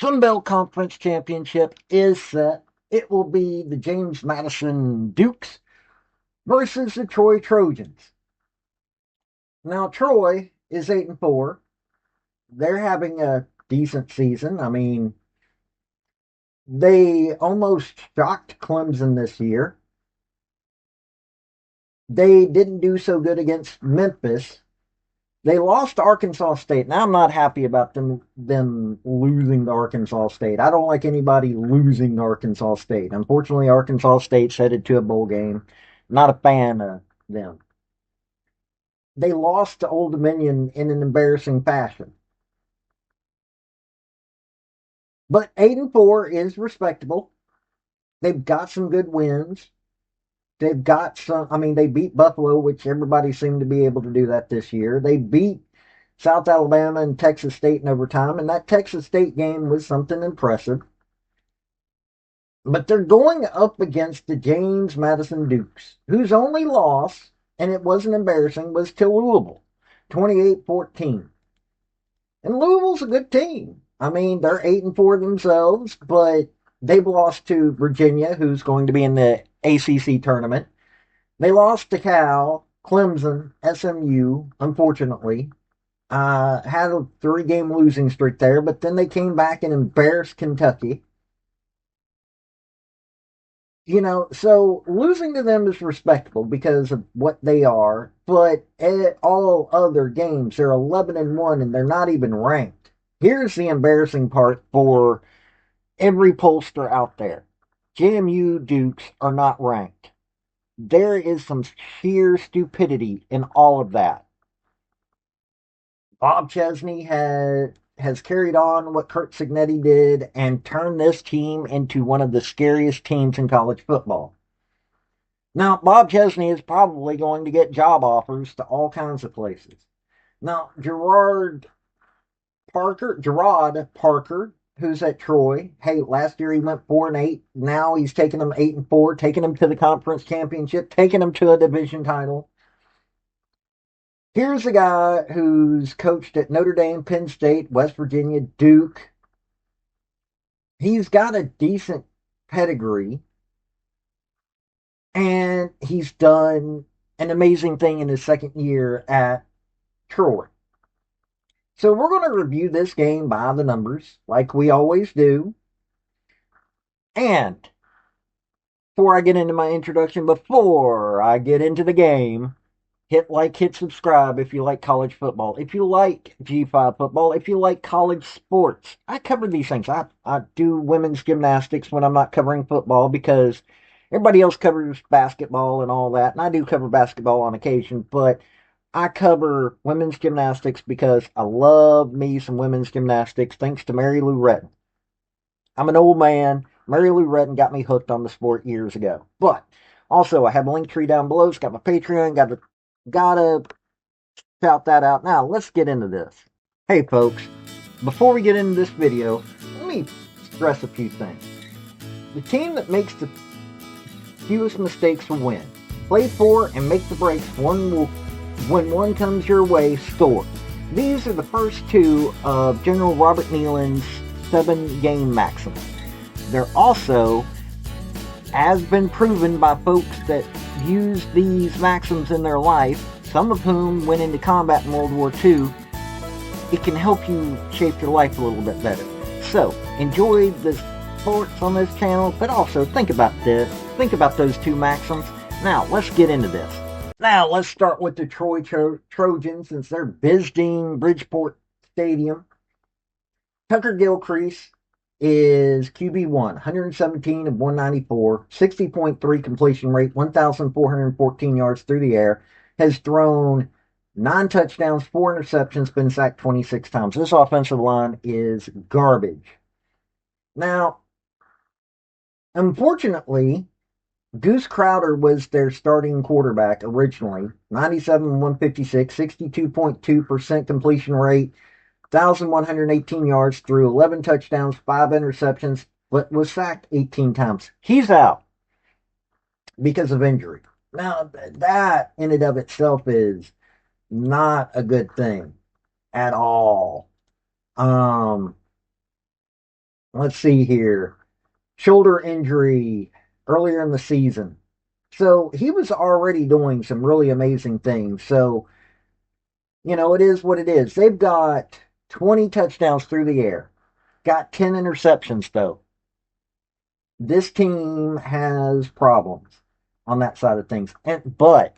Sun Belt Conference Championship is set. It will be the James Madison Dukes versus the Troy Trojans. Now, Troy is 8-4. They're having a decent season. I mean, they almost shocked Clemson this year. They didn't do so good against Memphis. They lost to Arkansas State. Now I'm not happy about them losing to Arkansas State. I don't like anybody losing to Arkansas State. Unfortunately, Arkansas State's headed to a bowl game. Not a fan of them. They lost to Old Dominion in an embarrassing fashion. But 8-4 is respectable. They've got some good wins. They've got some, I mean, they beat Buffalo, which everybody seemed to be able to do that this year. They beat South Alabama and Texas State in overtime, and that Texas State game was something impressive. But they're going up against the James Madison Dukes, whose only loss, and it wasn't embarrassing, was to Louisville, 28-14. And Louisville's a good team. I mean, they're 8-4 themselves, but they've lost to Virginia, who's going to be in the ACC tournament. They lost to Cal, Clemson, SMU, unfortunately. Had a 3-game losing streak there, but then they came back and embarrassed Kentucky. You know, so losing to them is respectable because of what they are, but at all other games, they're 11-1 and they're not even ranked. Here's the embarrassing part for every pollster out there. JMU Dukes are not ranked. There is some sheer stupidity in all of that. Bob Chesney has carried on what Kurt Signetti did and turned this team into one of the scariest teams in college football. Now, Bob Chesney is probably going to get job offers to all kinds of places. Now, Gerard Parker, who's at Troy. Hey, last year he went 4-8. Now he's taking them 8-4, taking them to the conference championship, taking them to a division title. Here's a guy who's coached at Notre Dame, Penn State, West Virginia, Duke. He's got a decent pedigree, and he's done an amazing thing in his second year at Troy. So we're going to review this game by the numbers, like we always do. And before I get into my introduction, before I get into the game, hit like, hit subscribe if you like college football. If you like G5 football, if you like college sports, I cover these things. I do women's gymnastics when I'm not covering football because everybody else covers basketball and all that. And I do cover basketball on occasion, but I cover women's gymnastics because I love me some women's gymnastics thanks to Mary Lou Retton. I'm an old man. Mary Lou Retton got me hooked on the sport years ago. But also, I have a link tree down below. It's got my Patreon. Gotta shout that out. Now, let's get into this. Hey, folks. Before we get into this video, let me stress a few things. The team that makes the fewest mistakes will win. Play for and make the breaks. When one comes your way, score. These are the first two of General Robert Nealon's 7-game maxims. They're also, has been proven by folks that use these maxims in their life, some of whom went into combat in World War II, it can help you shape your life a little bit better. So, enjoy the sports on this channel, but also think about this. Think about those two maxims. Now, let's get into this. Now, let's start with the Troy Trojans, since they're visiting Bridgeport Stadium. Tucker Gilcrease is QB1, 117 of 194, 60.3 completion rate, 1,414 yards through the air, has thrown 9 touchdowns, 4 interceptions, been sacked 26 times. This offensive line is garbage. Now, unfortunately, Goose Crowder was their starting quarterback originally. 97 156, 62.2% completion rate, 1,118 yards, threw 11 touchdowns, 5 interceptions, but was sacked 18 times. He's out because of injury. Now, that in and of itself is not a good thing at all. Um, Let's see here. Shoulder injury earlier in the season. So he was already doing some really amazing things. So, it is what it is. They've got 20 touchdowns through the air, got 10 interceptions, though. This team has problems on that side of things. But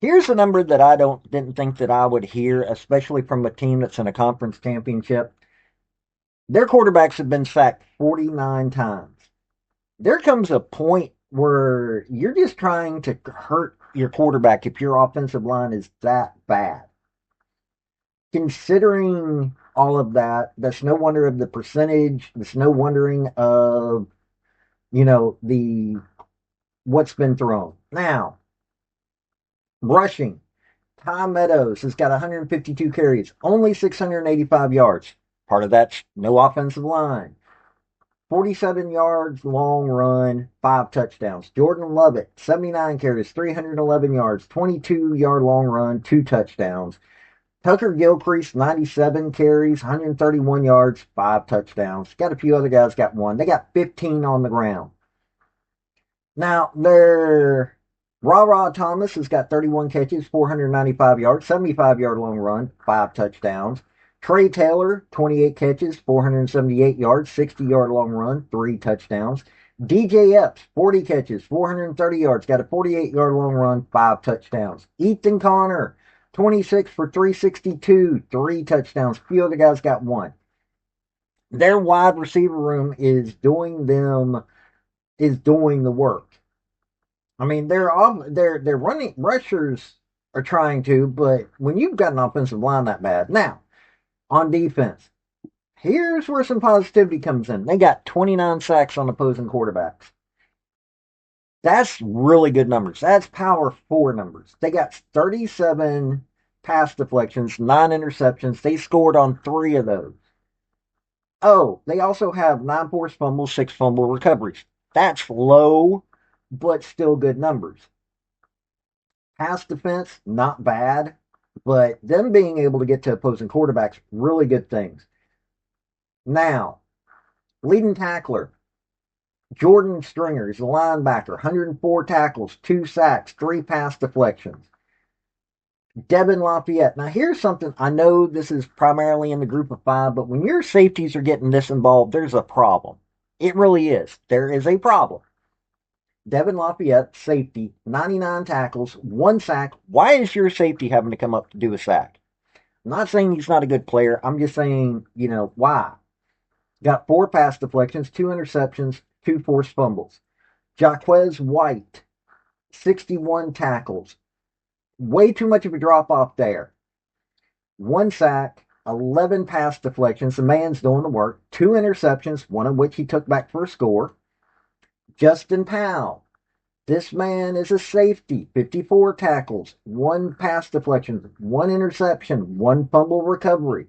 here's a number that I didn't think that I would hear, especially from a team that's in a conference championship. Their quarterbacks have been sacked 49 times. There comes a point where you're just trying to hurt your quarterback if your offensive line is that bad. Considering all of that, that's no wonder of the percentage. That's no wondering of, the what's been thrown. Now, rushing. Ty Meadows has got 152 carries, only 685 yards. Part of that's no offensive line. 47 yards, long run, 5 touchdowns. Jordan Lovett, 79 carries, 311 yards, 22-yard long run, 2 touchdowns. Tucker Gilchrist, 97 carries, 131 yards, 5 touchdowns. Got a few other guys got 1. They got 15 on the ground. Now, their Ra Thomas has got 31 catches, 495 yards, 75-yard long run, 5 touchdowns. Trey Taylor, 28 catches, 478 yards, 60-yard long run, 3 touchdowns. DJ Epps, 40 catches, 430 yards, got a 48-yard long run, 5 touchdowns. Ethan Connor, 26 for 362, 3 touchdowns. Few other guys got 1. Their wide receiver room is doing the work. I mean, they're running rushers are trying to, but when you've got an offensive line that bad, now on defense, here's where some positivity comes in. They got 29 sacks on opposing quarterbacks. That's really good numbers. That's power 4 numbers. They got 37 pass deflections, 9 interceptions. They scored on 3 of those. Oh, they also have 9 forced fumbles, 6 fumble recoveries. That's low, but still good numbers. Pass defense, not bad, but them being able to get to opposing quarterbacks, really good things. Now, leading tackler, Jordan Stringer is a linebacker, 104 tackles, 2 sacks, 3 pass deflections. Devin Lafayette. Now, here's something. I know this is primarily in the group of 5, but when your safeties are getting this involved, there's a problem. It really is. There is a problem. Devin Lafayette, safety, 99 tackles, 1 sack. Why is your safety having to come up to do a sack? I'm not saying he's not a good player. I'm just saying, why? Got 4 pass deflections, 2 interceptions, 2 forced fumbles. Jaquez White, 61 tackles. Way too much of a drop off there. 1 sack, 11 pass deflections. The man's doing the work. 2 interceptions, one of which he took back for a score. Justin Powell. This man is a safety. 54 tackles, 1 pass deflection, 1 interception, 1 fumble recovery.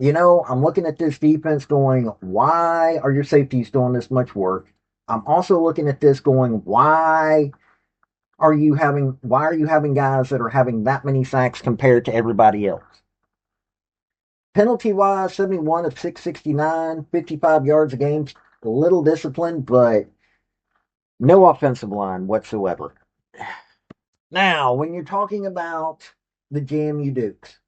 I'm looking at this defense going, why are your safeties doing this much work? I'm also looking at this going, why are you having guys that are having that many sacks compared to everybody else? Penalty wise, 71 of 669, 55 yards a game, a little disciplined, but no offensive line whatsoever. Now, when you're talking about the JMU Dukes,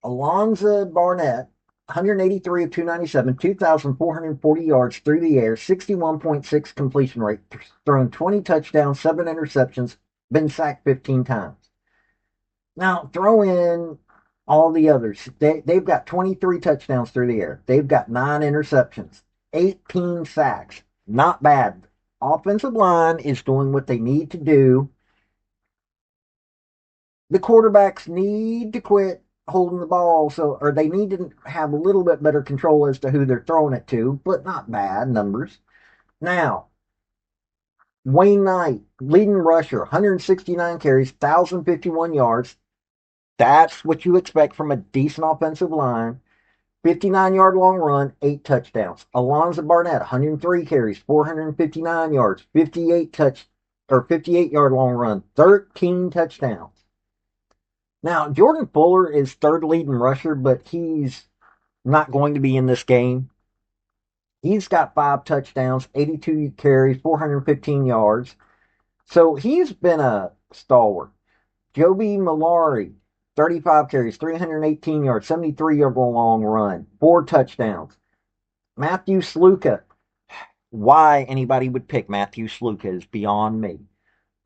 Alonzo Barnett, 183 of 297, 2,440 yards through the air, 61.6 completion rate, thrown 20 touchdowns, 7 interceptions, been sacked 15 times. Now, throw in all the others. They've got 23 touchdowns through the air. They've got 9 interceptions, 18 sacks. Not bad. Offensive line is doing what they need to do. The quarterbacks need to quit holding the ball, or they need to have a little bit better control as to who they're throwing it to, but not bad numbers. Now, Wayne Knight, leading rusher, 169 carries, 1,051 yards. That's what you expect from a decent offensive line. 59-yard long run, 8 touchdowns. Alonzo Barnett, 103 carries, 459 yards, 58-yard long run, 13 touchdowns. Now, Jordan Fuller is 3rd leading rusher, but he's not going to be in this game. He's got 5 touchdowns, 82 carries, 415 yards. So he's been a stalwart. Joby Malari, 35 carries, 318 yards, 73-yard long run, 4 touchdowns. Matthew Sluka, why anybody would pick Matthew Sluka is beyond me.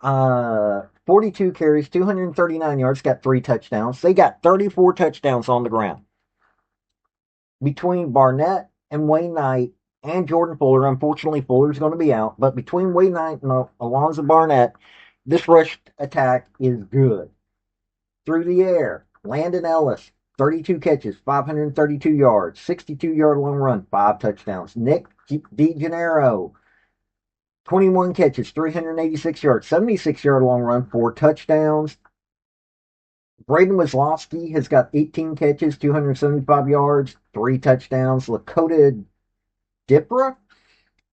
42 carries, 239 yards, got 3 touchdowns. They got 34 touchdowns on the ground. Between Barnett and Wayne Knight and Jordan Fuller, unfortunately Fuller's going to be out, but between Wayne Knight and Alonzo Barnett, this rush attack is good. Through the air, Landon Ellis, 32 catches, 532 yards, 62-yard long run, 5 touchdowns. Nick DeGennaro, 21 catches, 386 yards, 76-yard long run, 4 touchdowns. Braden Wislowski has got 18 catches, 275 yards, 3 touchdowns. Lakota Dipra,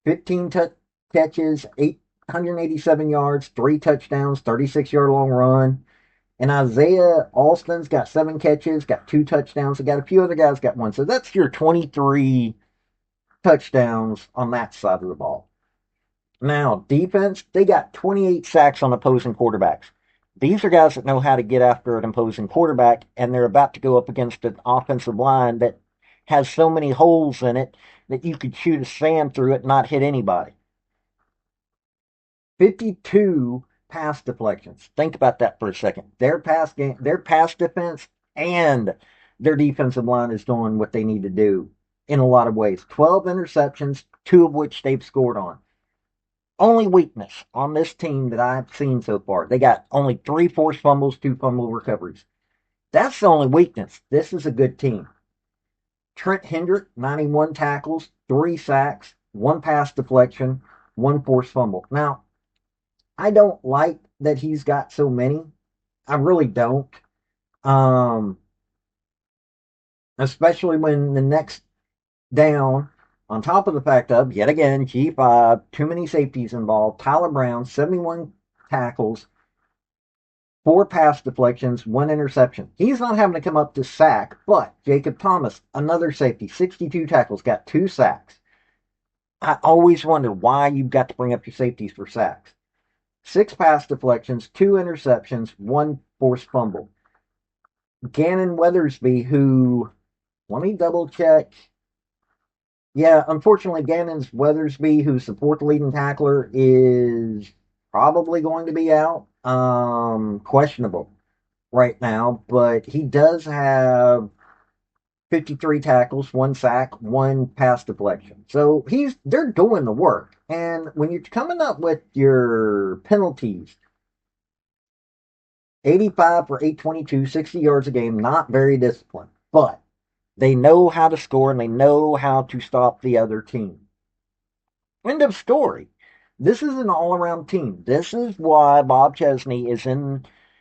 15 catches, 887 yards, 3 touchdowns, 36-yard long run. And Isaiah Alston's got 7 catches, got 2 touchdowns. They got a few other guys got 1. So that's your 23 touchdowns on that side of the ball. Now, defense, they got 28 sacks on opposing quarterbacks. These are guys that know how to get after an opposing quarterback, and they're about to go up against an offensive line that has so many holes in it that you could shoot a sand through it and not hit anybody. 52 pass deflections. Think about that for a second. Their pass defense and their defensive line is doing what they need to do in a lot of ways. 12 interceptions, 2 of which they've scored on. Only weakness on this team that I've seen so far, they got only 3 forced fumbles, 2 fumble recoveries. That's the only weakness. This is a good team. Trent Hendrick, 91 tackles, 3 sacks, 1 pass deflection, 1 forced fumble. Now, I don't like that he's got so many. I really don't. Especially when the next down, on top of the fact of, yet again, G5, too many safeties involved. Tyler Brown, 71 tackles, 4 pass deflections, 1 interception. He's not having to come up to sack, but Jacob Thomas, another safety, 62 tackles, got 2 sacks. I always wonder why you've got to bring up your safeties for sacks. 6 pass deflections, 2 interceptions, 1 forced fumble. Gannon Weathersby, who, let me double check. Yeah, unfortunately, Gannon's Weathersby, who's the 4th leading tackler, is probably going to be out. Questionable right now, but he does have 53 tackles, 1 sack, 1 pass deflection. So they're doing the work. And when you're coming up with your penalties, 85 for 822, 60 yards a game, not very disciplined. But they know how to score and they know how to stop the other team. End of story. This is an all-around team. This is why Bob Chesney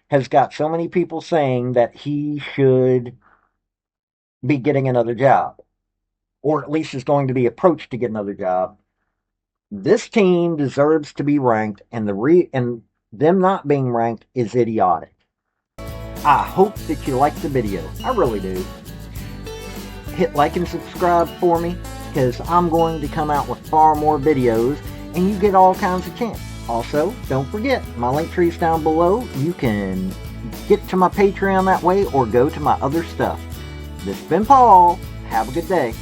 has got so many people saying that he should be getting another job, or at least is going to be approached to get another job. This team deserves to be ranked, and them not being ranked is idiotic. I hope that you liked the video. I really do. Hit like and subscribe for me, because I'm going to come out with far more videos, and you get all kinds of chance. Also, don't forget, my link tree is down below. You can get to my Patreon that way, or go to my other stuff. This has been Paul. Have a good day.